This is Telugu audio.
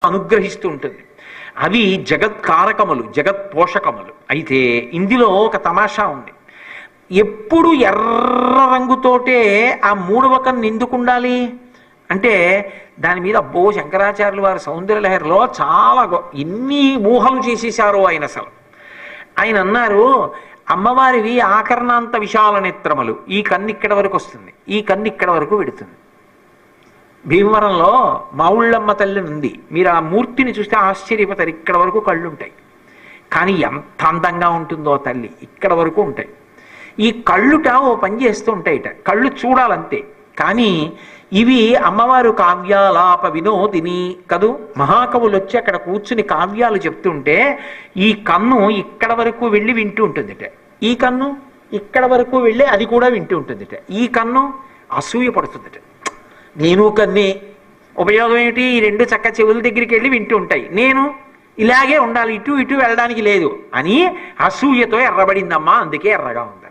అనుగ్రహిస్తూ ఉంటుంది. అవి జగత్కారకములు, జగత్ పోషకములు. అయితే ఇందులో ఒక తమాషా ఉంది. ఎప్పుడు ఎర్ర రంగుతోటే ఆ మూడవ కన్ను ఎందుకు ఉండాలి అంటే, దాని మీద అబ్బో శంకరాచార్యులు వారి సౌందర్యలహరిలో చాలా ఎన్ని ఊహలు చేసేశారో ఆయన. అసలు ఆయన అన్నారు, అమ్మవారివి ఆకర్ణాంత విశాల నేత్రములు, ఈ కన్ను ఇక్కడ వరకు వస్తుంది, ఈ కన్ను ఇక్కడ వరకు పెడుతుంది. భీమవరంలో మావుళ్ళమ్మ తల్లి ఉంది, మీరు ఆ మూర్తిని చూస్తే ఆశ్చర్యపోతారు. ఇక్కడ వరకు కళ్ళు ఉంటాయి, కానీ ఎంత అందంగా ఉంటుందో తల్లి, ఇక్కడ వరకు ఉంటాయి. ఈ కళ్ళుట ఓ పని చేస్తూ ఉంటాయిట, కళ్ళు చూడాలంతే. కానీ ఇవి అమ్మవారు కావ్యాలాప వినోదిని కదూ, మహాకవులు వచ్చి అక్కడ కూర్చుని కావ్యాలు చెప్తుంటే ఈ కన్ను ఇక్కడ వరకు వెళ్ళి వింటూ ఉంటుందిట, ఈ కన్ను ఇక్కడ వరకు వెళ్ళి అది కూడా వింటూ ఉంటుందిట. ఈ కన్ను అసూయ పడుతుందిట, నేను కన్నే, ఉపయోగం ఏమిటి, ఈ రెండు చక్క చెవుల దగ్గరికి వెళ్ళి వింటూ ఉంటాయి, నేను ఇలాగే ఉండాలి, ఇటు ఇటు వెళ్ళడానికి లేదు అని అసూయతో ఎర్రబడిందమ్మా, అందుకే ఎర్రగా ఉంది.